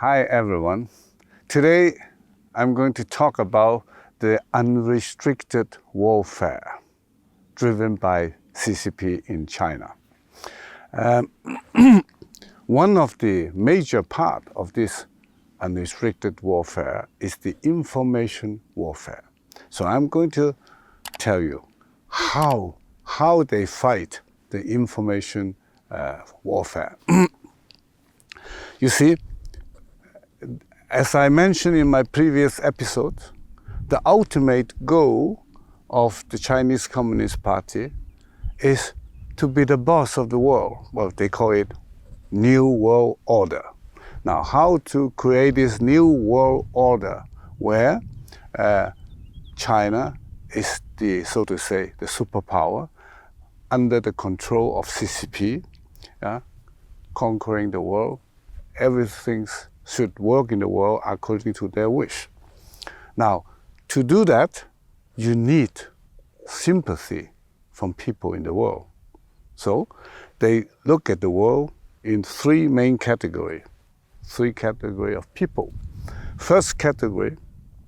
Hi everyone. Today I'm going to talk about the unrestricted warfare driven by CCP in China. One of the major part of this unrestricted warfare is the information warfare. So I'm going to tell you how they fight the information warfare. You see, as I mentioned in my previous episode, the ultimate goal of the Chinese Communist Party is to be the boss of the world. Well, they call it New World Order. Now, how to create this New World Order where China is the, so to say, the superpower under the control of CCP, conquering the world, everything should work in the world according to their wish. Now, to do that, you need sympathy from people in the world. So they look at the world in three main categories, of people. First category,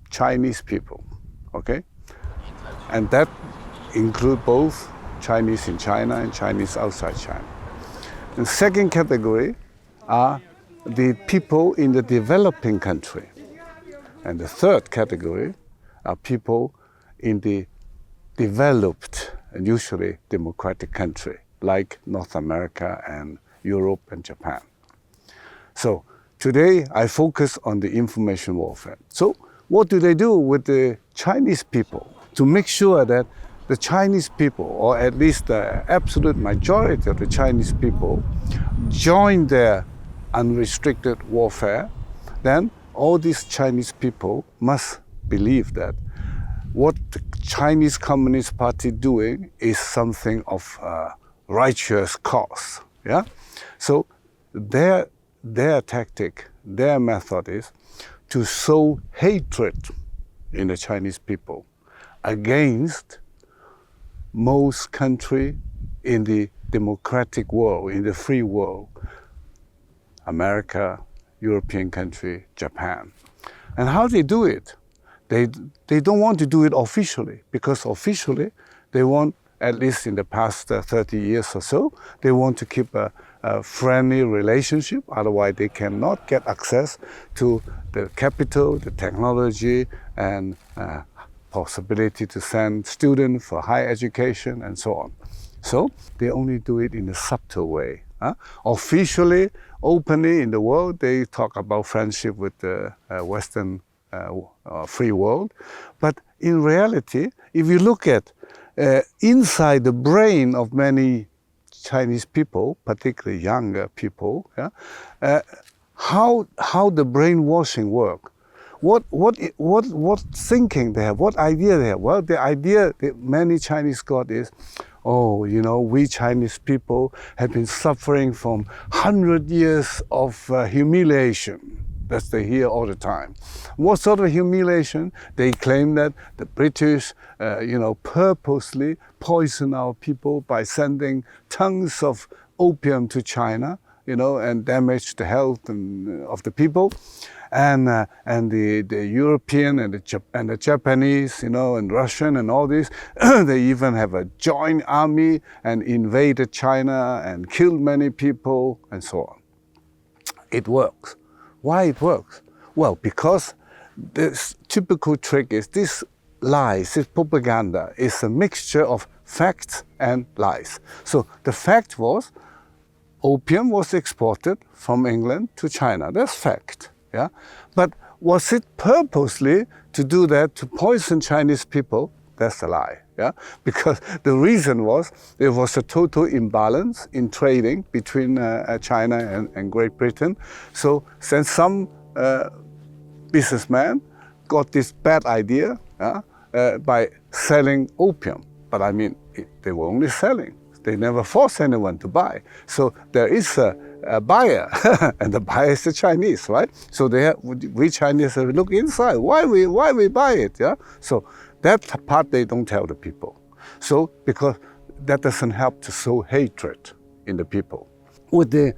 Chinese people, okay? And that includes both Chinese in China and Chinese outside China. The second category are the people in the developing country. And the third category are people in the developed and usually democratic country, like North America and Europe and Japan. So today I focus on the information warfare. So what do they do with the Chinese people to make sure that the Chinese people, or at least the absolute majority of the Chinese people, join their unrestricted warfare? Then all these Chinese people must believe that what the Chinese Communist Party doing is something of a righteous cause. Yeah? So their tactic, their method is to sow hatred in the Chinese people against most country in the democratic world, in the free world. America, European country, Japan. And how they do it? They don't want to do it officially, because officially they want, at least in the past 30 years or so, they want to keep a friendly relationship. Otherwise they cannot get access to the capital, the technology, and possibility to send students for higher education and so on. So they only do it in a subtle way. Officially, openly in the world, they talk about friendship with the Western free world. But in reality, if you look at inside the brain of many Chinese people, particularly younger people, how the brainwashing works. What thinking they have, what idea they have? Well, the idea that many Chinese got is, oh, you know, we Chinese people have been suffering from 100 years of humiliation. That they hear all the time. What sort of humiliation? They claim that the British, purposely poison our people by sending tons of opium to China, and damage the health of the people. And the European and the Japanese, and Russian and all this, they even have a joint army and invaded China and killed many people and so on. It works. Why it works? Well, because this typical trick is this lies, this propaganda is a mixture of facts and lies. So the fact was, opium was exported from England to China. That's fact. Yeah? But was it purposely to do that, to poison Chinese people? That's a lie. Yeah? Because the reason was there was a total imbalance in trading between China and Great Britain. So since some businessman got this bad idea by selling opium, but I mean, they were only selling. They never forced anyone to buy. So there is a buyer, and the buyer is the Chinese, right? So we Chinese look inside. Why we buy it? Yeah. So that part they don't tell the people. So because that doesn't help to sow hatred in the people. With the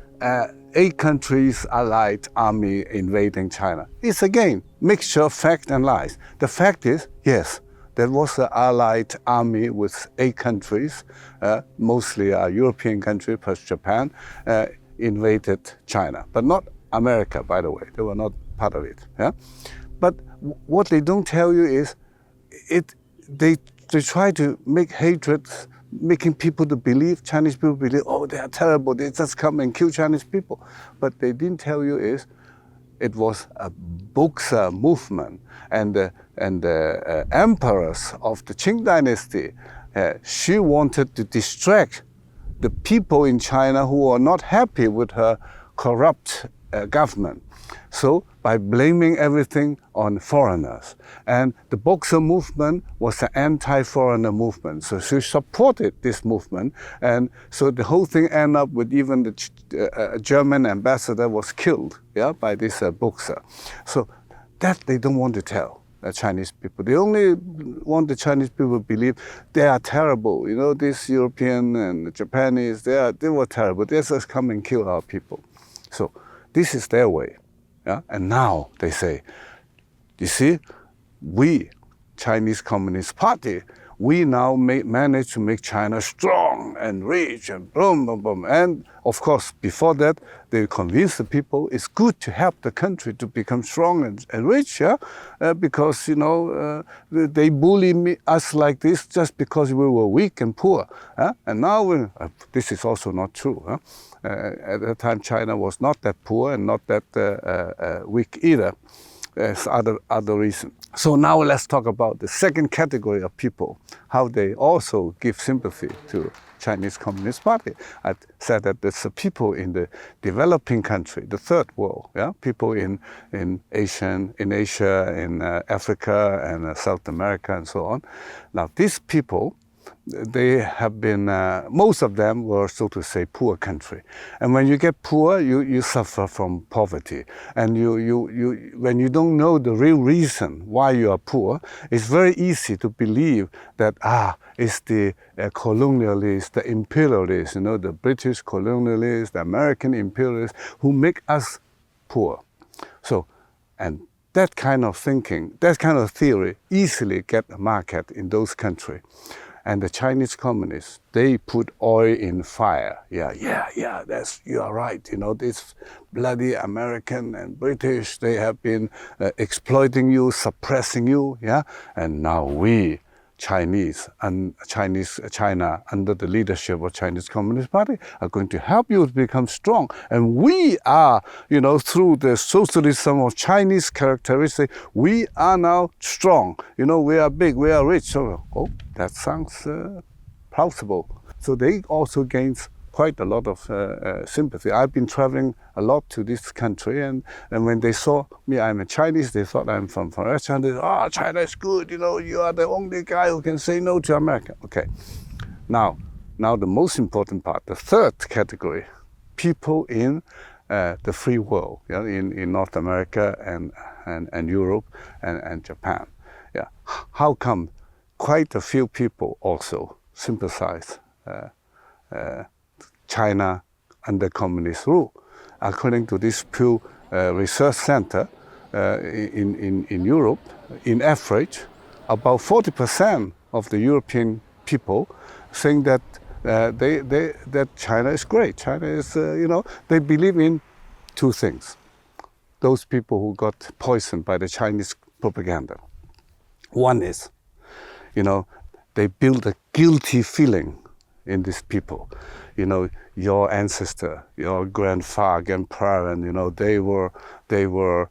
8 countries allied army invading China. It's again mixture of fact and lies. The fact is, yes, there was an allied army with 8 countries, mostly a European country plus Japan, invaded China, but not America, by the way. They were not part of it. Yeah? But what they don't tell you is, they try to make hatred, making people to believe, Chinese people believe, oh, they are terrible, they just come and kill Chinese people. But they didn't tell you is, it was a Boxer movement, and the empress of the Qing dynasty, she wanted to distract the people in China who are not happy with her corrupt government. So by blaming everything on foreigners. And the Boxer movement was an anti-foreigner movement. So she supported this movement. And so the whole thing ended up with even the German ambassador was killed, yeah, by this Boxer. So that they don't want to tell the Chinese people. They only want the Chinese people to believe they are terrible. You know, this European and the Japanese, they were terrible. They just come and kill our people. So this is their way. Yeah? And now they say, you see, we, Chinese Communist Party, we now manage to make China strong and rich and boom, boom, boom. And of course, before that, they convinced the people it's good to help the country to become strong and rich, yeah? Because, you know, they bully us like this just because we were weak and poor. And now, this is also not true. At that time, China was not that poor and not that weak either. There's other reasons. So now let's talk about the second category of people, how they also give sympathy to Chinese Communist Party. I said that it's the people in the developing country, the third world, yeah, people in Asia, in Africa and South America and so on. Now these people, they have been, most of them were, so to say, poor country. And when you get poor, you suffer from poverty. And when you don't know the real reason why you are poor, it's very easy to believe that, it's the colonialists, the imperialists, you know, the British colonialists, the American imperialists, who make us poor. So, and that kind of thinking, that kind of theory easily get a market in those countries. And the Chinese communists, they put oil in fire. Yeah, you are right. You know, this bloody American and British, they have been exploiting you, suppressing you, yeah? And now we, China, under the leadership of Chinese Communist Party, are going to help you to become strong. And we are, you know, through the socialism of Chinese characteristics, we are now strong. You know, we are big, we are rich. So, that sounds plausible. So they also gains quite a lot of sympathy. I've been traveling a lot to this country, and when they saw me, I'm a Chinese, they thought I'm from Russia, they said, China is good, you know, you are the only guy who can say no to America. Okay, now the most important part, the third category, people in the free world, yeah, in North America and Europe and Japan. Yeah, how come quite a few people also sympathize China under communist rule? According to this Pew Research Center in Europe, in average, about 40% of the European people saying that that China is great. China is, you know, they believe in two things. Those people who got poisoned by the Chinese propaganda. One is, you know, they build a guilty feeling in these people. You know, your ancestor, your grandparent, you know, they were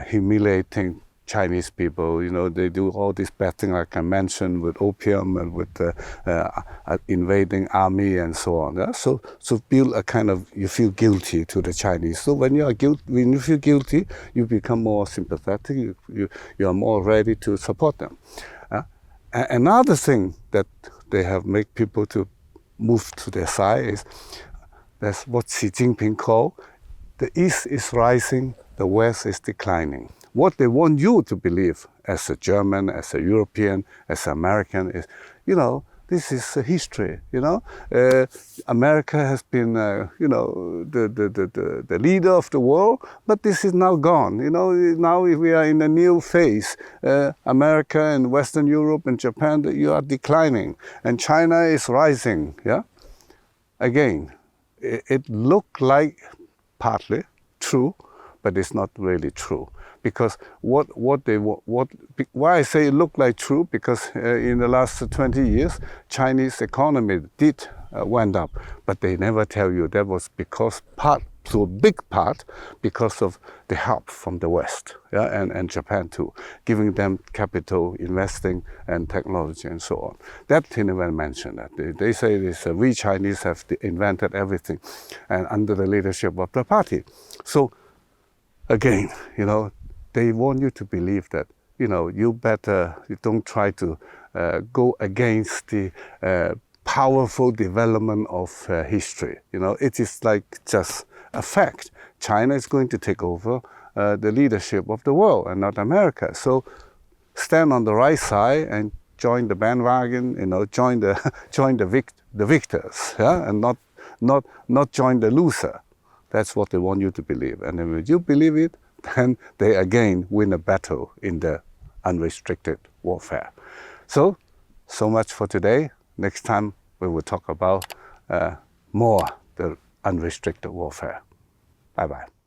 humiliating Chinese people. You know, they do all these bad things like I mentioned with opium and with invading army and so on. Yeah? So build a kind of, you feel guilty to the Chinese. So when you feel guilty, you become more sympathetic. You are more ready to support them. Another thing that they have made people to move to their side is that's what Xi Jinping called the East is rising, the West is declining. What they want you to believe as a German, as a European, as an American is, you know, This is history, you know. America has been, you know, the leader of the world, but this is now gone. You know, now we are in a new phase. America and Western Europe and Japan, you are declining, and China is rising. Yeah. Again, it looked like partly true, but it's not really true. Because why I say it looked like true, because in the last 20 years, Chinese economy did went up, but they never tell you that was because to a big part, because of the help from the West, yeah, and Japan too, giving them capital, investing, and technology, and so on. That they never mention that. They say this, we Chinese have invented everything, and under the leadership of the party. So again, you know, they want you to believe that, you know, you don't try to go against the powerful development of history. You know, it is like just a fact. China is going to take over the leadership of the world and not America. So stand on the right side and join the bandwagon. You know, join the victors, yeah, and not join the loser. That's what they want you to believe. And then when you believe it, then they again win a battle in the unrestricted warfare. So much for today. Next time we will talk about more the unrestricted warfare. Bye-bye.